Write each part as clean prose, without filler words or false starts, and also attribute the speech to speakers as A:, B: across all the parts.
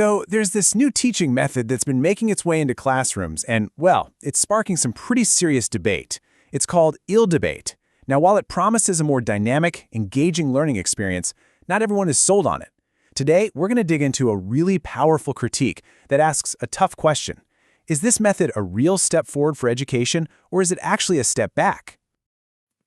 A: So there's this new teaching method that's been making its way into classrooms, and, well, it's sparking some pretty serious debate. It's called ill debate. Now, while it promises a more dynamic, engaging learning experience, not everyone is sold on it. Today, we're going to dig into a really powerful critique that asks a tough question. Is this method a real step forward for education, or is it actually a step back?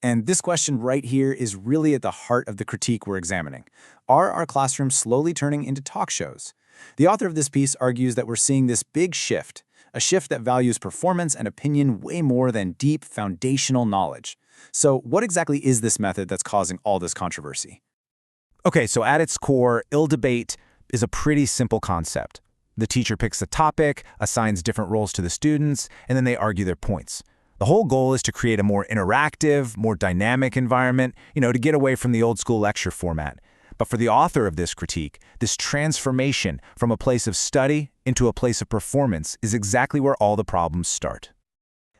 B: And this question right here is really at the heart of the critique we're examining. Are our classrooms slowly turning into talk shows? The author of this piece argues that we're seeing this big shift, a shift that values performance and opinion way more than deep, foundational knowledge. So what exactly is this method that's causing all this controversy?
C: Okay, so at its core, ill debate is a pretty simple concept. The teacher picks a topic, assigns different roles to the students, and then they argue their points. The whole goal is to create a more interactive, more dynamic environment, to get away from the old school lecture format. But for the author of this critique, this transformation from a place of study into a place of performance is exactly where all the problems start.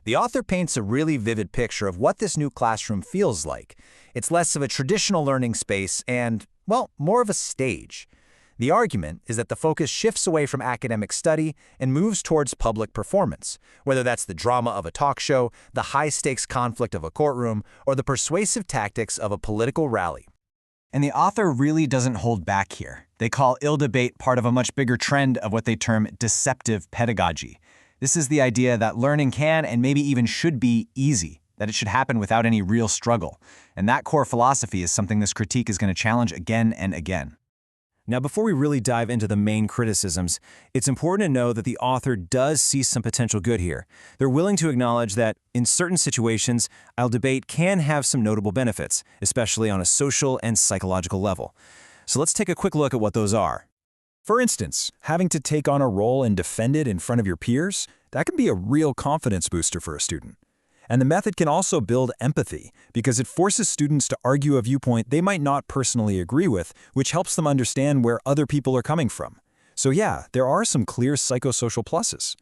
D: The author paints a really vivid picture of what this new classroom feels like. It's less of a traditional learning space and, well, more of a stage. The argument is that the focus shifts away from academic study and moves towards public performance, whether that's the drama of a talk show, the high-stakes conflict of a courtroom, or the persuasive tactics of a political rally.
E: And the author really doesn't hold back here. They call ill debate part of a much bigger trend of what they term deceptive pedagogy. This is the idea that learning can and maybe even should be easy, that it should happen without any real struggle. And that core philosophy is something this critique is going to challenge again and again.
C: Now, before we really dive into the main criticisms, it's important to know that the author does see some potential good here. They're willing to acknowledge that, in certain situations, ill debate can have some notable benefits, especially on a social and psychological level. So let's take a quick look at what those are. For instance, having to take on a role and defend it in front of your peers, that can be a real confidence booster for a student. And the method can also build empathy because it forces students to argue a viewpoint they might not personally agree with, which helps them understand where other people are coming from. So yeah, there are some clear psychosocial pluses.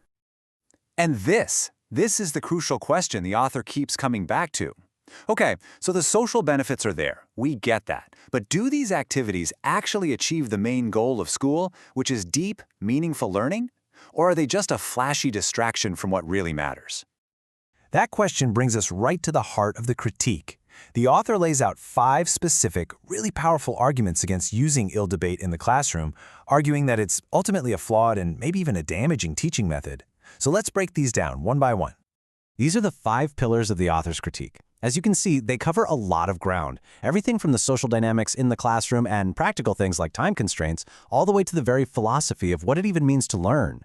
B: And this is the crucial question the author keeps coming back to. Okay, so the social benefits are there. We get that. But do these activities actually achieve the main goal of school, which is deep, meaningful learning? Or are they just a flashy distraction from what really matters?
C: That question brings us right to the heart of the critique. The author lays out 5 specific, really powerful arguments against using ill debate in the classroom, arguing that it's ultimately a flawed and maybe even a damaging teaching method. So let's break these down one by one. These are the 5 pillars of the author's critique. As you can see, they cover a lot of ground, everything from the social dynamics in the classroom and practical things like time constraints, all the way to the very philosophy of what it even means to learn.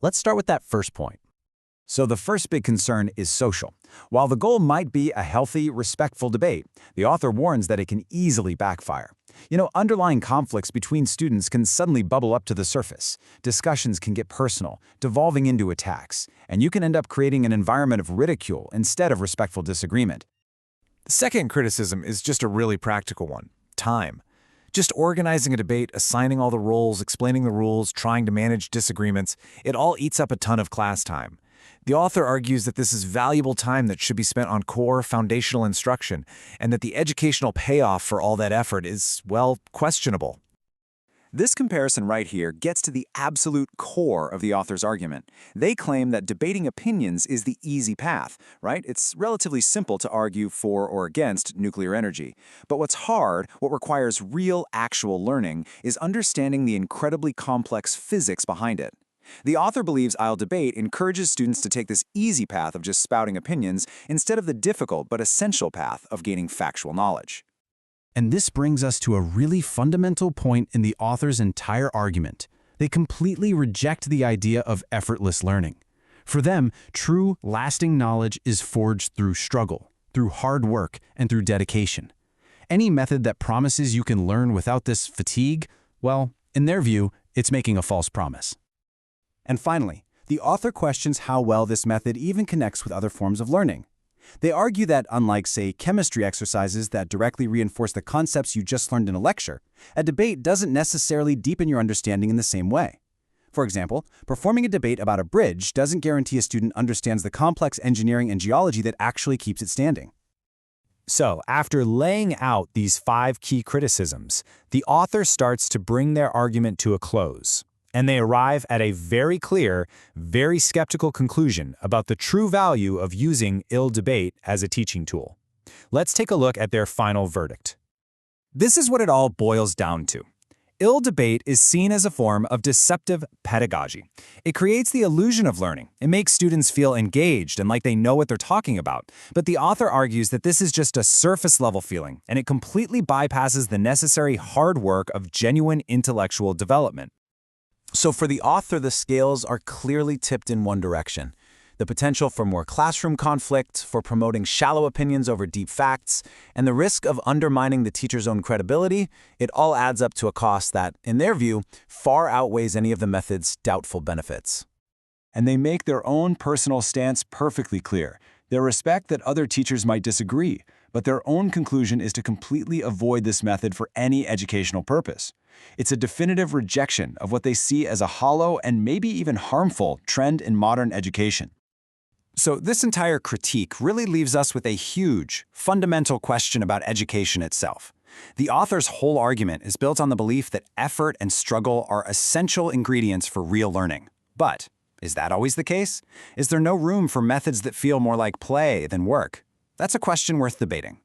C: Let's start with that first point.
B: So the first big concern is social. While the goal might be a healthy, respectful debate, the author warns that it can easily backfire. Underlying conflicts between students can suddenly bubble up to the surface. Discussions can get personal, devolving into attacks, and you can end up creating an environment of ridicule instead of respectful disagreement.
A: The second criticism is just a really practical one: time. Just organizing a debate, assigning all the roles, explaining the rules, trying to manage disagreements, it all eats up a ton of class time. The author argues that this is valuable time that should be spent on core, foundational instruction, and that the educational payoff for all that effort is, well, questionable.
B: This comparison right here gets to the absolute core of the author's argument. They claim that debating opinions is the easy path, right? It's relatively simple to argue for or against nuclear energy. But what's hard, what requires real, actual learning, is understanding the incredibly complex physics behind it. The author believes ill debate encourages students to take this easy path of just spouting opinions instead of the difficult but essential path of gaining factual knowledge.
C: And this brings us to a really fundamental point in the author's entire argument. They completely reject the idea of effortless learning. For them, true, lasting knowledge is forged through struggle, through hard work, and through dedication. Any method that promises you can learn without this fatigue, well, in their view, it's making a false promise.
B: And finally, the author questions how well this method even connects with other forms of learning. They argue that unlike, say, chemistry exercises that directly reinforce the concepts you just learned in a lecture, a debate doesn't necessarily deepen your understanding in the same way. For example, performing a debate about a bridge doesn't guarantee a student understands the complex engineering and geology that actually keeps it standing.
C: So, after laying out these 5 key criticisms, the author starts to bring their argument to a close. And they arrive at a very clear, very skeptical conclusion about the true value of using ill debate as a teaching tool. Let's take a look at their final verdict. This is what it all boils down to. Ill debate is seen as a form of deceptive pedagogy. It creates the illusion of learning. It makes students feel engaged and like they know what they're talking about. But the author argues that this is just a surface-level feeling, and it completely bypasses the necessary hard work of genuine intellectual development.
B: So for the author, the scales are clearly tipped in one direction. The potential for more classroom conflict, for promoting shallow opinions over deep facts, and the risk of undermining the teacher's own credibility, it all adds up to a cost that, in their view, far outweighs any of the method's doubtful benefits.
A: And they make their own personal stance perfectly clear. They respect that other teachers might disagree, but their own conclusion is to completely avoid this method for any educational purpose. It's a definitive rejection of what they see as a hollow and maybe even harmful trend in modern education.
B: So this entire critique really leaves us with a huge, fundamental question about education itself. The author's whole argument is built on the belief that effort and struggle are essential ingredients for real learning. But is that always the case? Is there no room for methods that feel more like play than work? That's a question worth debating.